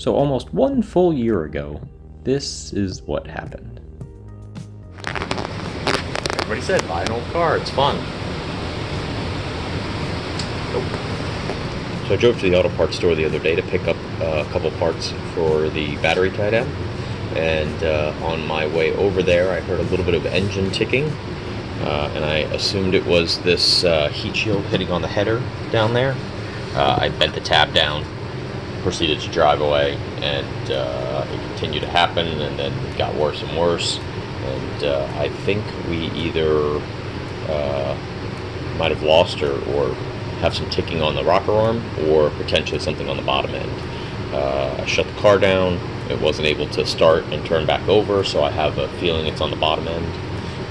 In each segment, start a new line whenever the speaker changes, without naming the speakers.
So almost 1 full year ago, this is what happened.
Everybody said, buy an old car, it's fun. Nope. So I drove to the auto parts store the other day to pick up a couple parts for the battery tie down. And on my way over there, I heard a little bit of engine ticking. And I assumed it was this heat shield hitting on the header down there. I bent the tab down, proceeded to drive away, and it continued to happen, and then it got worse and worse. And I think we either might have lost or have some ticking on the rocker arm, or potentially something on the bottom end. I shut the car down. It wasn't able to start and turn back over, so I have a feeling it's on the bottom end.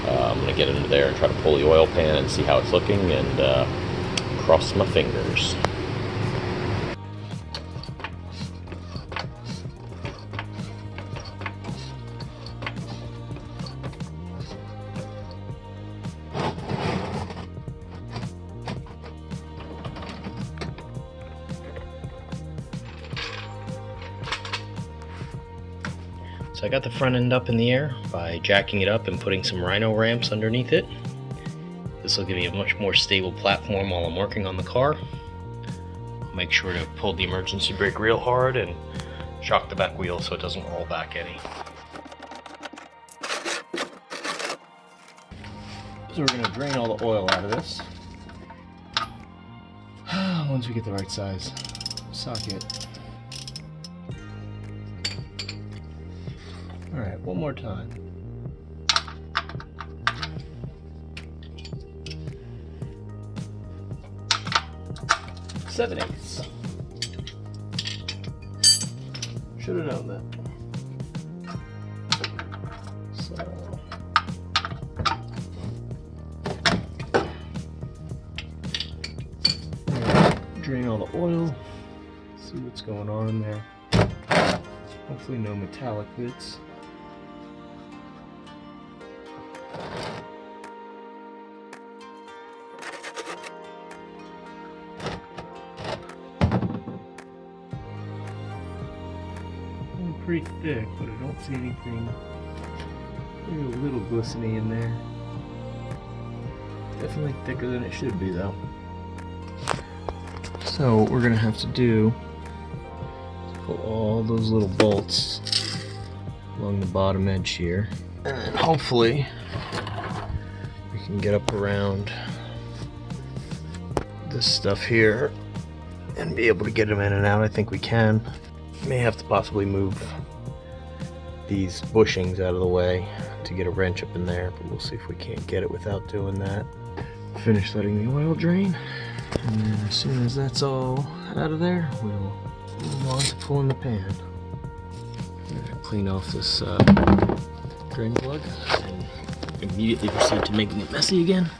I'm going to get into there and try to pull the oil pan and see how it's looking, and cross my fingers. So I got the front end up in the air by jacking it up and putting some rhino ramps underneath it. This will give me a much more stable platform while I'm working on the car. I'll make sure to pull the emergency brake real hard and shock the back wheel so it doesn't roll back any. So we're going to drain all the oil out of this. Once we get the right size socket. Alright, one more time. Seven eighths. Should have known that. So drain all the oil. See what's going on in there. Hopefully no metallic bits. Pretty thick, but I don't see anything. Maybe a little glistening in there. Definitely thicker than it should be though. So what we're gonna have to do is pull all those little bolts along the bottom edge here, and then hopefully we can get up around this stuff here and be able to get them in and out. I think we can. May have to possibly move these bushings out of the way to get a wrench up in there, but we'll see if we can't get it without doing that. Finish letting the oil drain, and then as soon as that's all out of there, we'll move on to pulling the pan. I'm gonna clean off this drain plug and immediately proceed to making it messy again.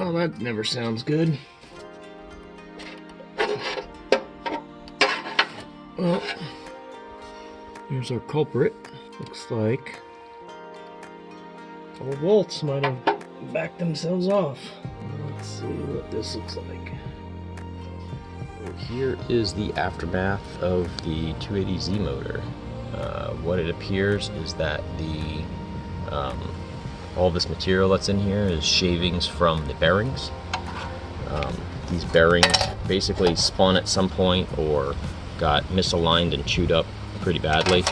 Well, that never sounds good. Well, here's our culprit. Looks like our bolts might have backed themselves off. Let's see what this looks like.
Here is the aftermath of the 280Z motor. What it appears is that all this material that's in here is shavings from the bearings. These bearings basically spun at some point or got misaligned and chewed up pretty badly.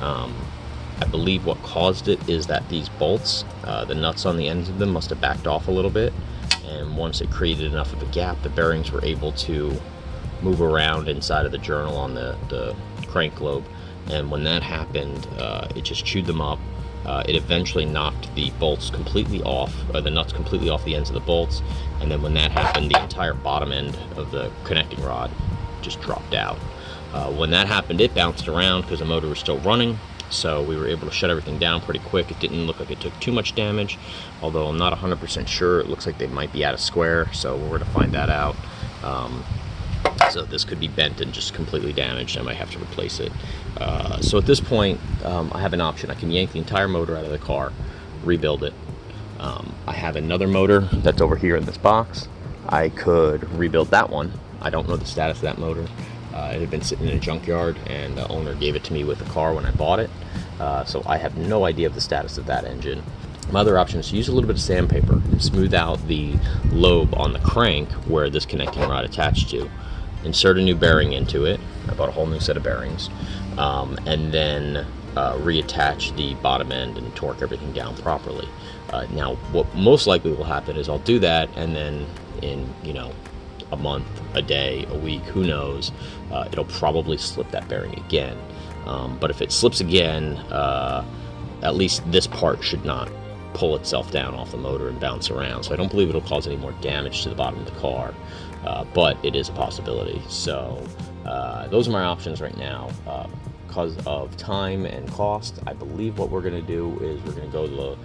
I believe what caused it is that these bolts, the nuts on the ends of them must have backed off a little bit, and once it created enough of a gap, the bearings were able to move around inside of the journal on the crank globe, and when that happened, it just chewed them up. It eventually knocked the bolts completely off, or the nuts completely off the ends of the bolts, and then when that happened, the entire bottom end of the connecting rod just dropped out. When that happened, it bounced around because the motor was still running, so we were able to shut everything down pretty quick. It didn't look like it took too much damage, although I'm not 100% sure. It looks like they might be out of square, so we're going to find that out. So this could be bent and just completely damaged. I might have to replace it. So at this point, I have an option. I can yank the entire motor out of the car, rebuild it. I have another motor that's over here in this box. I could rebuild that one. I don't know the status of that motor. It had been sitting in a junkyard, and the owner gave it to me with the car when I bought it. So I have no idea of the status of that engine. My other option is to use a little bit of sandpaper and smooth out the lobe on the crank where this connecting rod attached to. Insert a new bearing into it. I bought a whole new set of bearings, and then reattach the bottom end and torque everything down properly. Now, what most likely will happen is I'll do that, and then in a month, a day, a week, who knows, it'll probably slip that bearing again. But if it slips again, at least this part should not pull itself down off the motor and bounce around. So I don't believe it'll cause any more damage to the bottom of the car, but it is a possibility. So those are my options right now. Because of time and cost, I believe what we're going to do is we're going to go the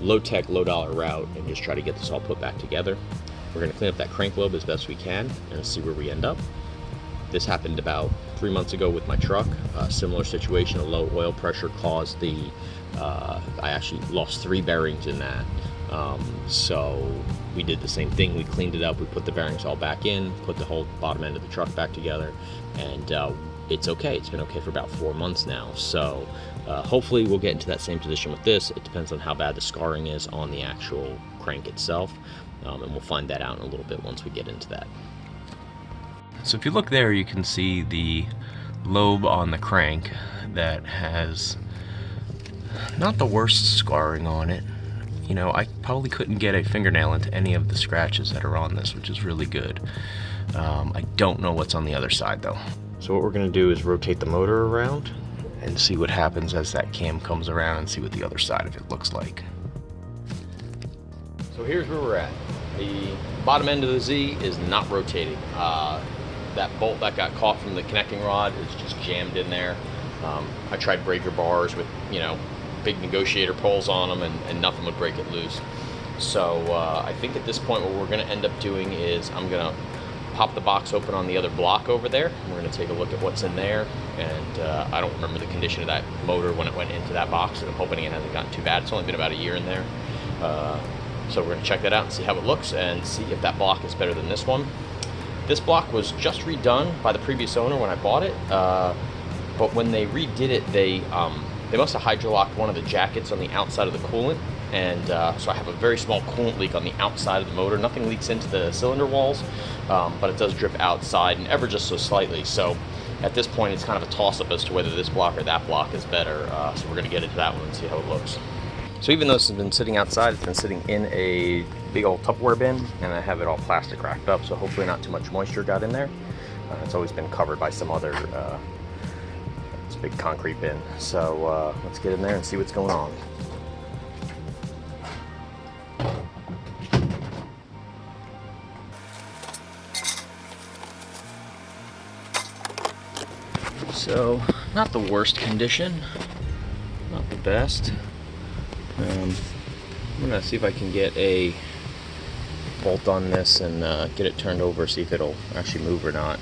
low-tech, low-dollar route and just try to get this all put back together. We're going to clean up that crank globe as best we can and see where we end up. This happened about 3 months ago with my truck. Similar situation, a low oil pressure caused I actually lost 3 bearings in that. So we did the same thing. We cleaned it up. We put the bearings all back in, put the whole bottom end of the truck back together, and it's okay. It's been okay for about 4 months now. So hopefully we'll get into that same position with this. It depends on how bad the scarring is on the actual crank itself, and we'll find that out in a little bit once we get into that. So if you look there, you can see the lobe on the crank that has not the worst scarring on it. I probably couldn't get a fingernail into any of the scratches that are on this, which is really good. I don't know what's on the other side though. So what we're going to do is rotate the motor around and see what happens as that cam comes around and see what the other side of it looks like. So here's where we're at. The bottom end of the Z is not rotating. That bolt that got caught from the connecting rod is just jammed in there. I tried breaker bars with, big negotiator poles on them, and nothing would break it loose. So I think at this point what we're going to end up doing is I'm going to pop the box open on the other block over there. We're going to take a look at what's in there, and I don't remember the condition of that motor when it went into that box, and I'm hoping it hasn't gotten too bad. It's only been about a year in there. So we're going to check that out and see how it looks and see if that block is better than this one. This block was just redone by the previous owner when I bought it, but when they redid it, they must have hydrolocked one of the jackets on the outside of the coolant, and so I have a very small coolant leak on the outside of the motor. Nothing leaks into the cylinder walls, but it does drip outside, and ever just so slightly. So at this point, it's kind of a toss-up as to whether this block or that block is better. So we're going to get into that one and see how it looks. So even though this has been sitting outside, it's been sitting in a big old Tupperware bin, and I have it all plastic wrapped up, so hopefully not too much moisture got in there. It's always been covered by some other this big concrete bin. So let's get in there and see what's going on. So, not the worst condition, not the best. I'm gonna see if I can get a bolt on this and get it turned over, see if it'll actually move or not.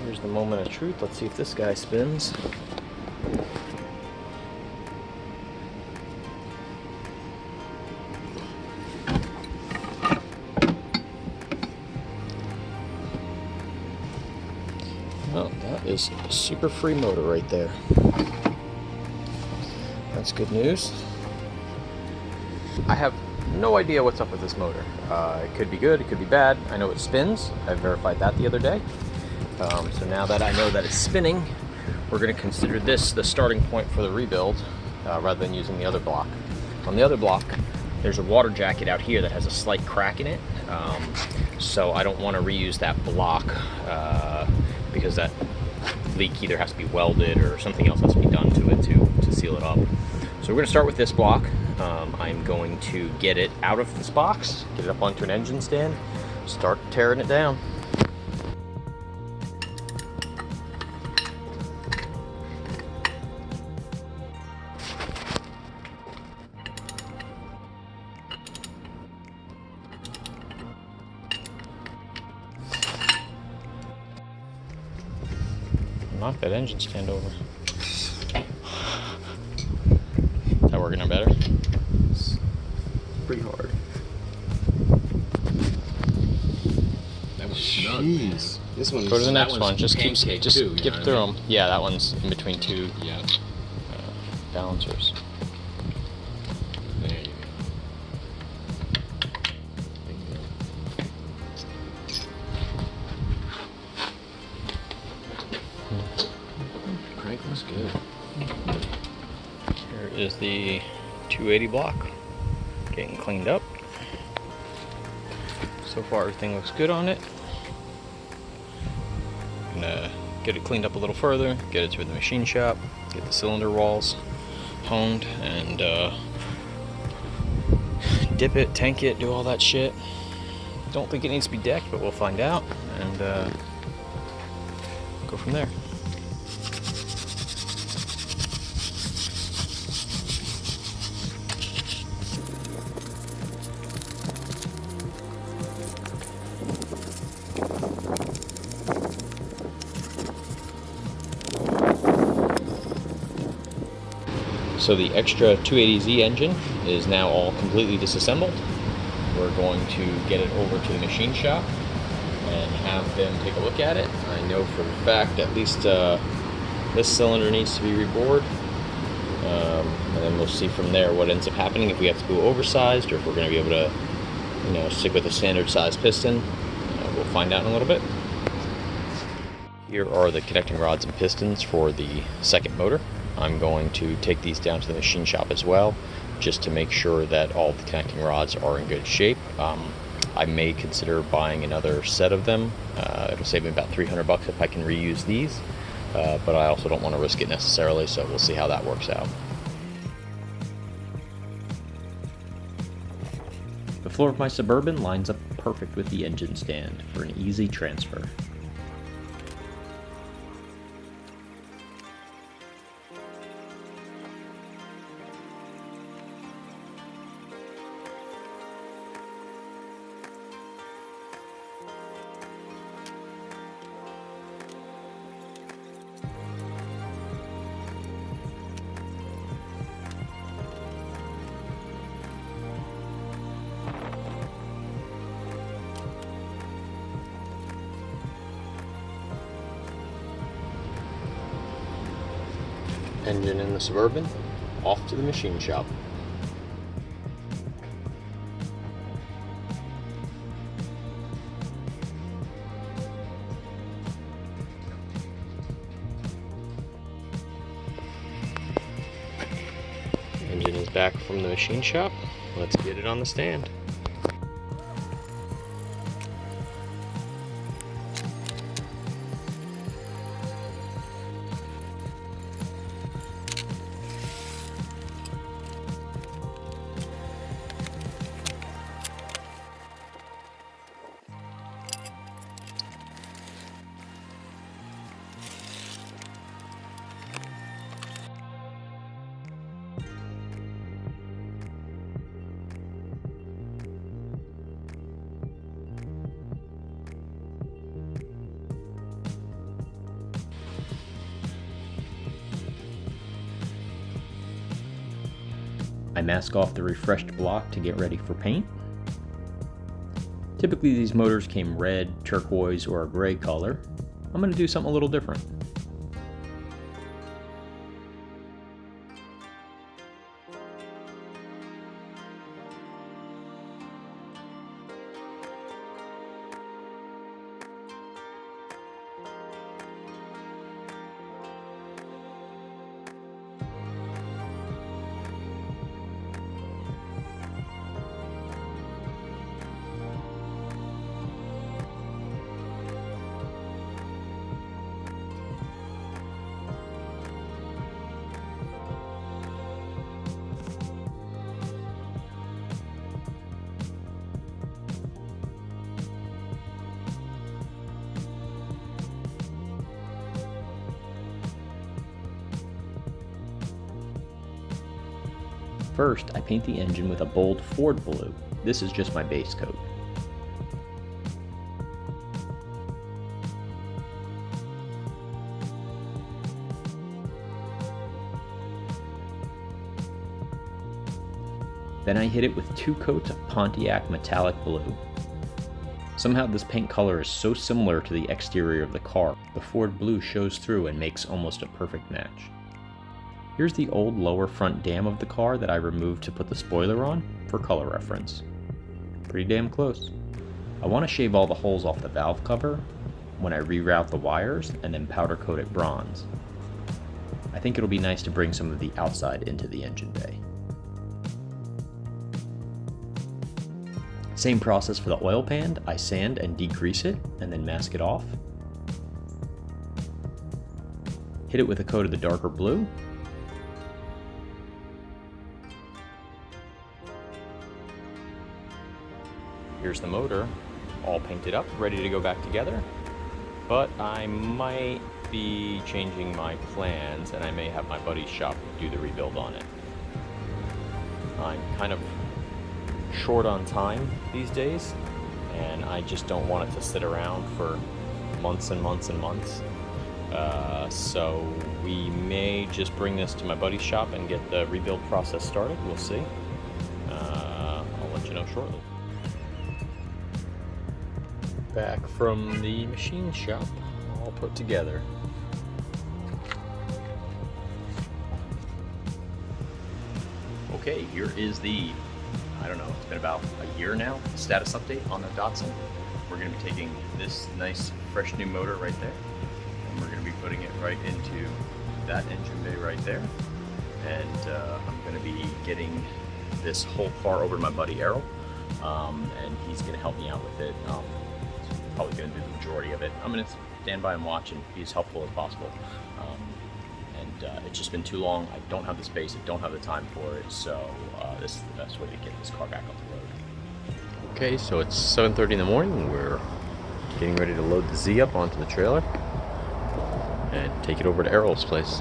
Here's the moment of truth. Let's see if this guy spins. Well, that is a super free motor right there. That's good news. I have no idea what's up with this motor. It could be good, it could be bad. I know it spins. I verified that the other day. So now that I know that it's spinning, we're going to consider this the starting point for the rebuild rather than using the other block. On the other block, there's a water jacket out here that has a slight crack in it. So I don't want to reuse that block because that leak either has to be welded or something else has to be done to it to seal it up. So we're going to start with this block. I'm going to get it out of this box, get it up onto an engine stand, start tearing it down. Knock that engine stand over. Is that working out better?
It's pretty hard.
That one's
Jeez.
This one's,
Go to the
that
next
one's
one.
Just
pancake
just
too, you
skip
know what
through
I mean?
them. Yeah, that one's in between two
Yeah.
balancers.
There you go. Crank looks good.
Here is the 280 block getting cleaned up. So far everything looks good on it. Gonna get it cleaned up a little further, get it through the machine shop, get the cylinder walls honed, and dip it, tank it, do all that shit. Don't think it needs to be decked, but we'll find out and go from there. So the extra 280Z engine is now all completely disassembled. We're going to get it over to the machine shop and have them take a look at it. I know for a fact at least this cylinder needs to be rebored. And then we'll see from there what ends up happening, if we have to go oversized or if we're going to be able to, stick with a standard size piston. We'll find out in a little bit. Here are the connecting rods and pistons for the second motor. I'm going to take these down to the machine shop as well, just to make sure that all the connecting rods are in good shape. I may consider buying another set of them. It'll save me about $300 if I can reuse these, but I also don't want to risk it necessarily, so we'll see how that works out. The floor of my Suburban lines up perfect with the engine stand for an easy transfer. Engine in the Suburban, off to the machine shop. Engine is back from the machine shop. Let's get it on the stand. I mask off the refreshed block to get ready for paint. Typically these motors came red, turquoise, or a gray color. I'm going to do something a little different. First, I paint the engine with a bold Ford blue. This is just my base coat. Then I hit it with 2 coats of Pontiac metallic blue. Somehow this paint color is so similar to the exterior of the car, the Ford blue shows through and makes almost a perfect match. Here's the old lower front dam of the car that I removed to put the spoiler on for color reference. Pretty damn close. I want to shave all the holes off the valve cover when I reroute the wires and then powder coat it bronze. I think it'll be nice to bring some of the outside into the engine bay. Same process for the oil pan. I sand and degrease it and then mask it off. Hit it with a coat of the darker blue. Here's the motor, all painted up, ready to go back together. But I might be changing my plans and I may have my buddy's shop do the rebuild on it. I'm kind of short on time these days and I just don't want it to sit around for months and months and months. So we may just bring this to my buddy's shop and get the rebuild process started. We'll see. I'll let you know shortly. Back from the machine shop, all put together. Okay, here is the, I don't know, it's been about a year now, status update on the Datsun. We're going to be taking this nice, fresh new motor right there, and we're going to be putting it right into that engine bay right there. And I'm going to be getting this whole car over to my buddy Erol, and he's going to help me out with it. Probably going to do the majority of it. I'm going to stand by and watch and be as helpful as possible. It's just been too long. I don't have the space. I don't have the time for it. So this is the best way to get this car back on the road. Okay, so it's 7:30 in the morning. We're getting ready to load the Z up onto the trailer and take it over to Erol's place.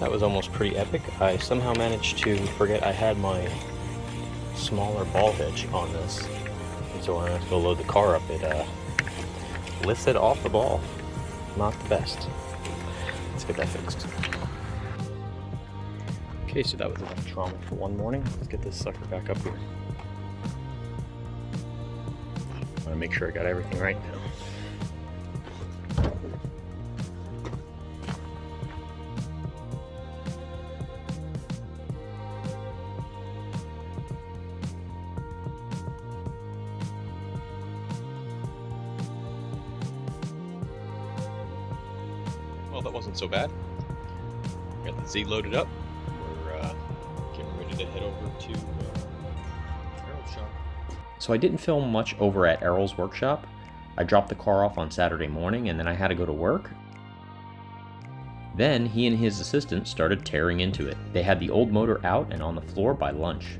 That was almost pretty epic. I somehow managed to forget I had my smaller ball hitch on this. And so when I went to go load the car up, it lifts it off the ball. Not the best. Let's get that fixed. Okay, so that was enough trauma for one morning. Let's get this sucker back up here. I want to make sure I got everything right now. Well, that wasn't so bad. Got the Z loaded up. We're getting ready to head over to Erol's shop. So I didn't film much over at Erol's workshop. I dropped the car off on Saturday morning and then I had to go to work. Then he and his assistant started tearing into it. They had the old motor out and on the floor by lunch.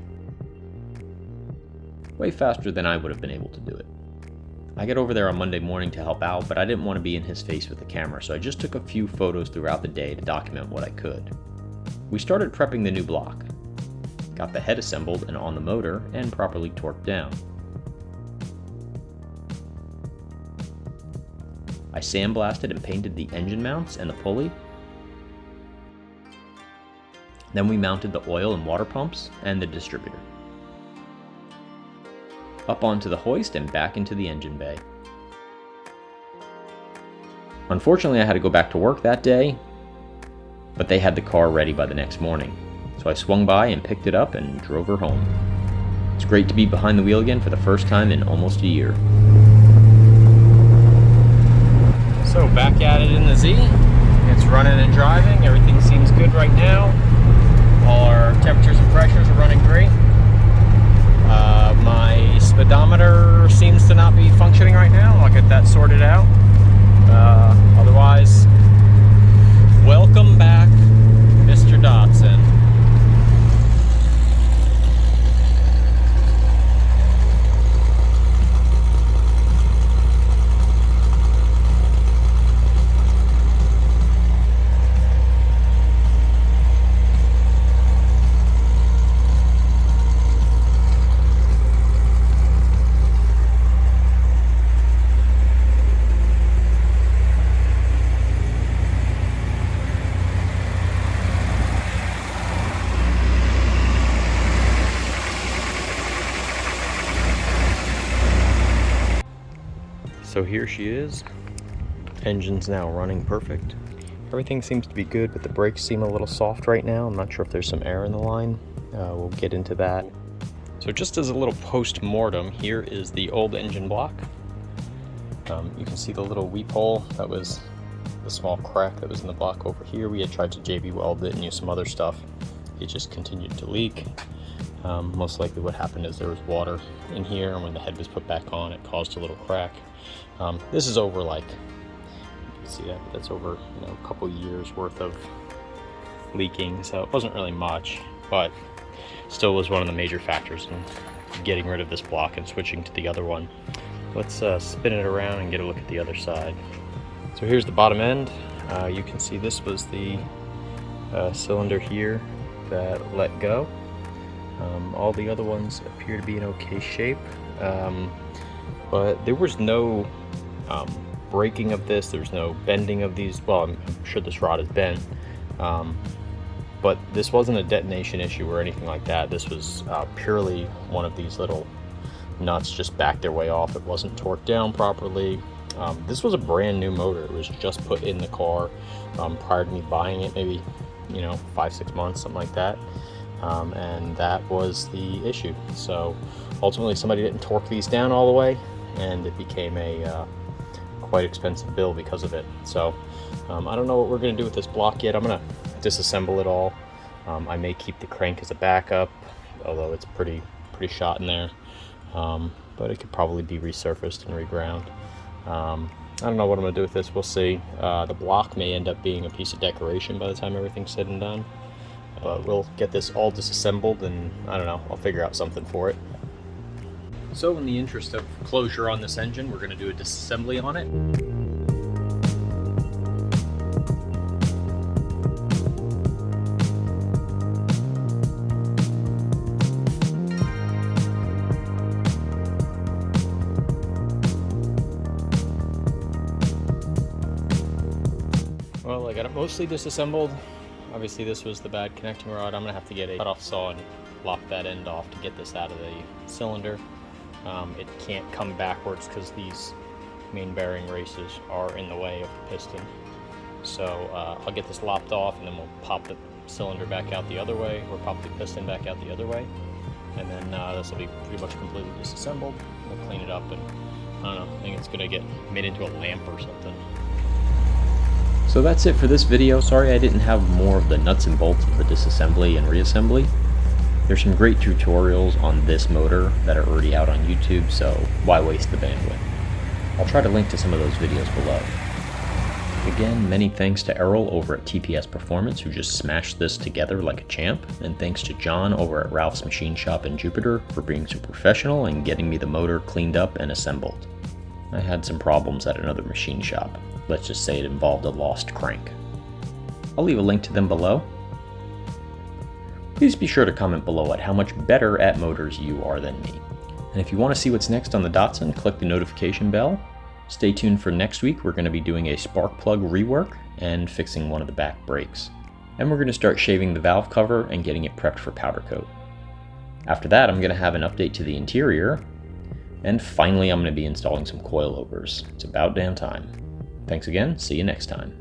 Way faster than I would have been able to do it. I got over there on Monday morning to help out, but I didn't want to be in his face with the camera, so I just took a few photos throughout the day to document what I could. We started prepping the new block. Got the head assembled and on the motor and properly torqued down. I sandblasted and painted the engine mounts and the pulley. Then we mounted the oil and water pumps and the distributor. Up onto the hoist and back into the engine bay. Unfortunately, I had to go back to work that day, but they had the car ready by the next morning. So I swung by and picked it up and drove her home. It's great to be behind the wheel again for the first time in almost a year.
So back at it in the Z. It's running and driving. Everything seems good right now. All our temperatures and pressures are running great. My speedometer seems to not be functioning right now. I'll get that sorted out. Otherwise, welcome back, Mr. Datsun. So here she is. Engine's now running perfect. Everything seems to be good, but the brakes seem a little soft right now. I'm not sure if there's some air in the line. We'll get into that. So just as a little post-mortem, here is the old engine block. You can see the little weep hole. That was the small crack that was in the block over here. We had tried to JB weld it and use some other stuff. It just continued to leak. Most likely what happened is there was water in here, and when the head was put back on, it caused a little crack. This is over, like, you can see that, that's over, a couple years worth of leaking, so it wasn't really much, but still was one of the major factors in getting rid of this block and switching to the other one. Let's spin it around and get a look at the other side. So here's the bottom end. You can see this was the cylinder here that let go. All the other ones appear to be in okay shape, but there was no breaking of this. There's no bending of these. Well, I'm sure this rod is bent, but this wasn't a detonation issue or anything like that. This was purely one of these little nuts just backed their way off. It wasn't torqued down properly. This was a brand new motor. It was just put in the car prior to me buying it, maybe 5-6 months, something like that. And that was the issue. So ultimately somebody didn't torque these down all the way, and it became a quite expensive bill because of it. So I don't know what we're going to do with this block yet. I'm going to disassemble it all. I may keep the crank as a backup, although it's pretty shot in there, but it could probably be resurfaced and reground. I don't know what I'm going to do with this. We'll see. The block may end up being a piece of decoration by the time everything's said and done. But we'll get this all disassembled, and I don't know, I'll figure out something for it. So in the interest of closure on this engine, we're going to do a disassembly on it. Well, I got it mostly disassembled. Obviously this was the bad connecting rod. I'm gonna have to get a cutoff saw and lop that end off to get this out of the cylinder. It can't come backwards because these main bearing races are in the way of the piston. So I'll get this lopped off, and then we'll pop the cylinder back out the other way, or pop the piston back out the other way. And then this will be pretty much completely disassembled. We'll clean it up, and I don't know, I think it's gonna get made into a lamp or something. So that's it for this video. Sorry I didn't have more of the nuts and bolts of the disassembly and reassembly. There's some great tutorials on this motor that are already out on YouTube, so why waste the bandwidth?
I'll try to link to some of those videos below. Again, many thanks to Erol over at TPS Performance who just smashed this together like a champ, and thanks to John over at Ralph's Machine Shop in Jupiter for being so professional and getting me the motor cleaned up and assembled. I had some problems at another machine shop. Let's just say it involved a lost crank. I'll leave a link to them below. Please be sure to comment below at how much better at motors you are than me. And if you want to see what's next on the Datsun, click the notification bell. Stay tuned for next week. We're going to be doing a spark plug rework and fixing one of the back brakes. And we're going to start shaving the valve cover and getting it prepped for powder coat. After that, I'm going to have an update to the interior. And finally, I'm going to be installing some coilovers. It's about damn time. Thanks again. See you next time.